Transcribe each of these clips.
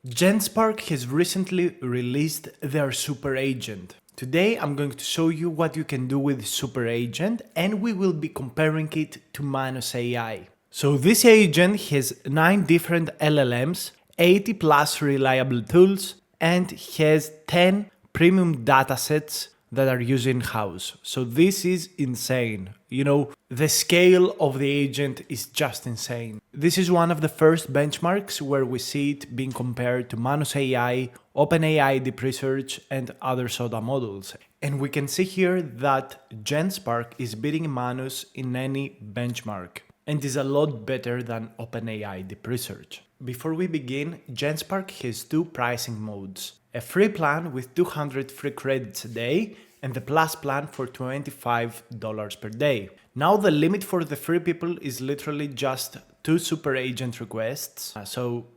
GenSpark has recently released their Super Agent. Today I'm going to show you what you can do with Super Agent, and we will be comparing it to Manus AI. So this agent has 9 different LLMs, 80 plus reliable tools, and has 10 premium datasets that are used in-house. So this is insane. You know, the scale of the agent is just insane. This is one of the first benchmarks where we see it being compared to Manus AI, OpenAI Deep Research, and other SOTA models. And we can see here that GenSpark is beating Manus in any benchmark and is a lot better than OpenAI Deep Research. Before we begin, GenSpark has 2 pricing modes. A free plan with 200 free credits a day and the plus plan for $25 per day. Now the limit for the free people is literally just 2 super agent requests. So,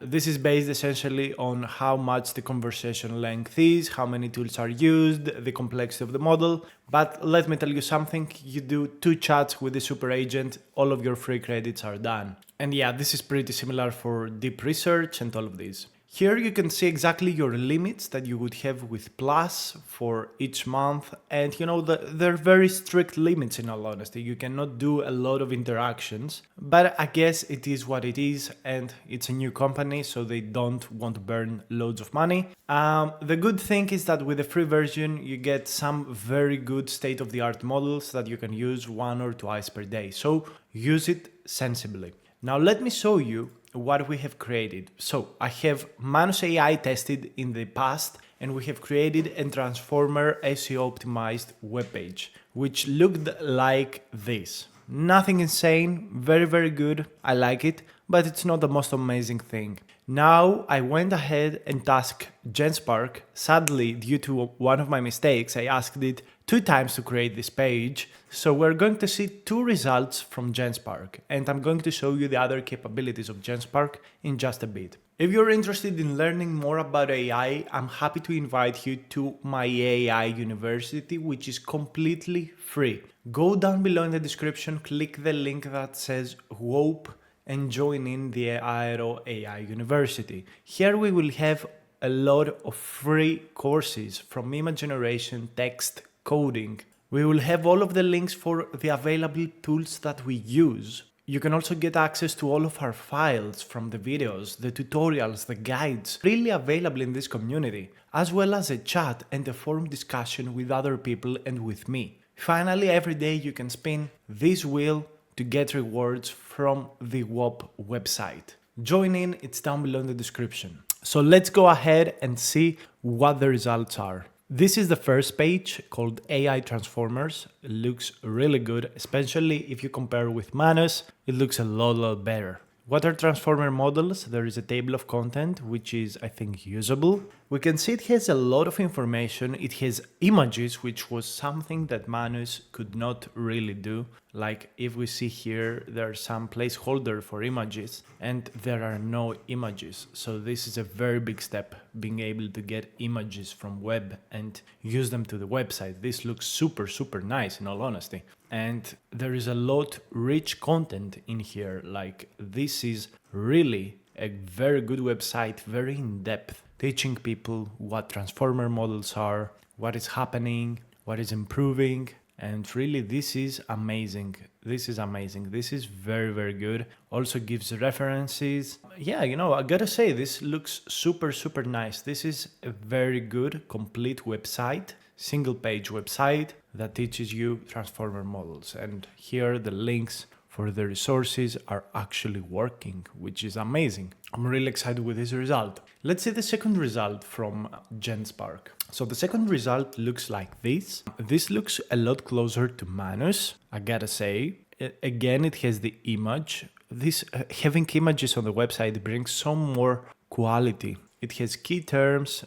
this is based essentially on how much the conversation length is, how many tools are used, the complexity of the model. But let me tell you something, you do 2 chats with the super agent, all of your free credits are done. And yeah, this is pretty similar for deep research and all of these. Here you can see exactly your limits that you would have with Plus for each month, and they're very strict limits in all honesty. You cannot do a lot of interactions, but I guess it is what it is, and it's a new company, so they don't want to burn loads of money. The good thing is that with the free version you get some very good state-of-the-art models that you can use 1 or twice per day, so use it sensibly. Now let me show you what we have created. So I have Manus AI tested in the past, and we have created a transformer SEO optimized webpage, which looked like this. Nothing insane, very good, I like it, but it's not the most amazing thing. Now I went ahead and tasked GenSpark. Sadly, due to one of my mistakes, I asked it 2 times to create this page. So we're going to see 2 results from GenSpark, and I'm going to show you the other capabilities of GenSpark in just a bit. If you're interested in learning more about AI, I'm happy to invite you to my AI University, which is completely free. Go down below in the description, click the link that says WOPE, and join in the Aero AI University. Here we will have a lot of free courses from image generation, text, coding. We will have all of the links for the available tools that we use. You can also get access to all of our files from the videos, the tutorials, the guides, really available in this community, as well as a chat and a forum discussion with other people and with me. Finally, every day you can spin this wheel to get rewards from the WOP website. Join in, it's down below in the description. So let's go ahead and see what the results are. This is the first page called AI Transformers. It looks really good, especially if you compare with Manus, it looks a lot better. What are transformer models? There is a table of content, which is, I think, usable. We can see it has a lot of information. It has images, which was something that Manus could not really do. Like if we see here, there are some placeholder for images and there are no images. So this is a very big step, being able to get images from web and use them to the website. This looks super nice in all honesty. And there is a lot rich content in here. Like this is really a very good website, very in-depth, teaching people what transformer models are, what is happening, what is improving. And really, this is amazing. This is very good. Also gives references. Yeah, I gotta say, this looks super nice. This is a very good, complete website, single page website that teaches you transformer models. And here the links for the resources are actually working, which is amazing. I'm really excited with this result. Let's see the second result from GenSpark. So the second result looks like this. This looks a lot closer to Manus, I gotta say. Again, it has the image. This having images on the website brings some more quality. It has key terms,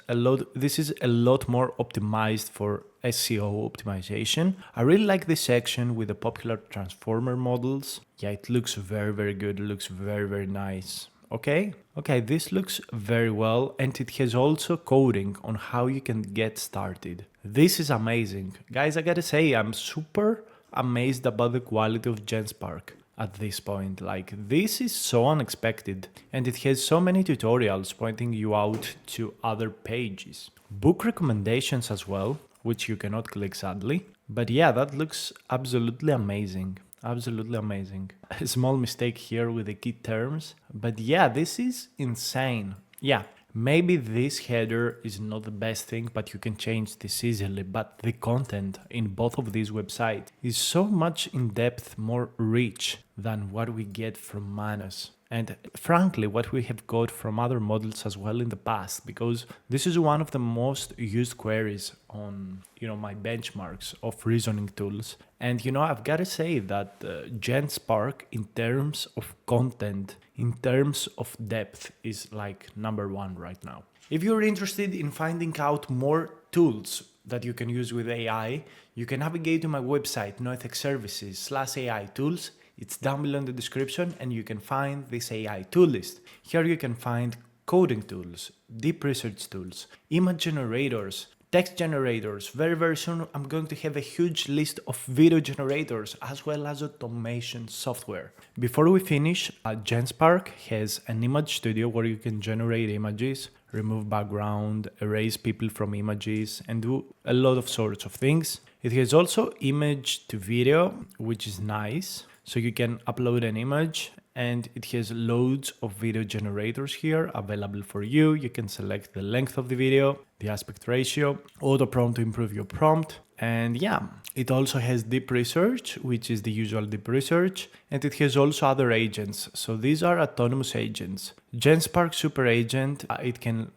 this is a lot more optimized for SEO optimization. I really like this section with the popular transformer models. Yeah, it looks very good, it looks very nice. Okay, this looks very well, and it has also coding on how you can get started. This is amazing. Guys, I gotta say, I'm super amazed about the quality of GenSpark. at this point. Like, this is so unexpected, and it has so many tutorials pointing you out to other pages. Book recommendations as well, which you cannot click sadly. But yeah, that looks absolutely amazing. Absolutely amazing. A small mistake here with the key terms, but yeah, this is insane. Yeah, maybe this header is not the best thing, but you can change this easily. But the content in both of these websites is so much in depth, more rich than what we get from Manos. And frankly, what we have got from other models as well in the past, because this is one of the most used queries on, my benchmarks of reasoning tools. And, I've got to say that GenSpark, in terms of content, in terms of depth, is like #1 right now. If you're interested in finding out more tools that you can use with AI, you can navigate to my website, NoethicServices/AI tools. It's down below in the description, and you can find this AI tool list. Here you can find coding tools, deep research tools, image generators, text generators. Very, very soon I'm going to have a huge list of video generators as well as automation software. Before we finish, GenSpark has an image studio where you can generate images, remove background, erase people from images, and do a lot of sorts of things. It has also image to video, which is nice. So you can upload an image, and it has loads of video generators here available for you. You can select the length of the video, the aspect ratio, auto prompt to improve your prompt. And yeah, it also has deep research, which is the usual deep research, and it has also other agents. So these are autonomous agents. GenSpark Super Agent, it can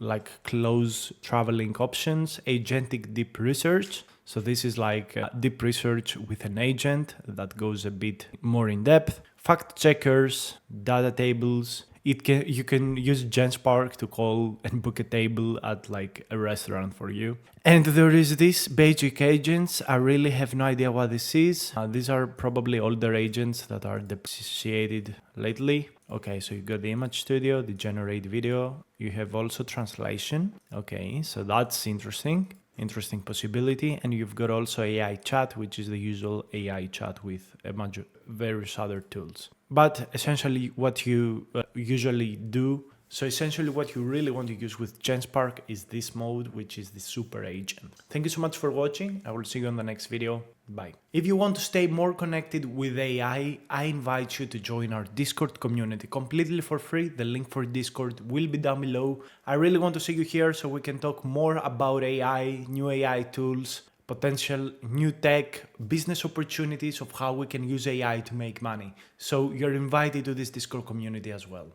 close traveling options, agentic deep research. So this is like deep research with an agent that goes a bit more in depth. Fact checkers, data tables. You can use GenSpark to call and book a table at a restaurant for you. And there is this basic agents. I really have no idea what this is. These are probably older agents that are depreciated lately. Okay, so you got the image studio, the generate video. You have also translation. Okay, so that's interesting possibility. And you've got also AI chat, which is the usual AI chat with various other tools. But essentially what you usually do, so essentially what you really want to use with GenSpark is this mode, which is the super agent. Thank you so much for watching. I will see you on the next video. Bye. If you want to stay more connected with AI, I invite you to join our Discord community completely for free. The link for Discord will be down below. I really want to see you here so we can talk more about AI, new AI tools, potential new tech, business opportunities of how we can use AI to make money. So you're invited to this Discord community as well.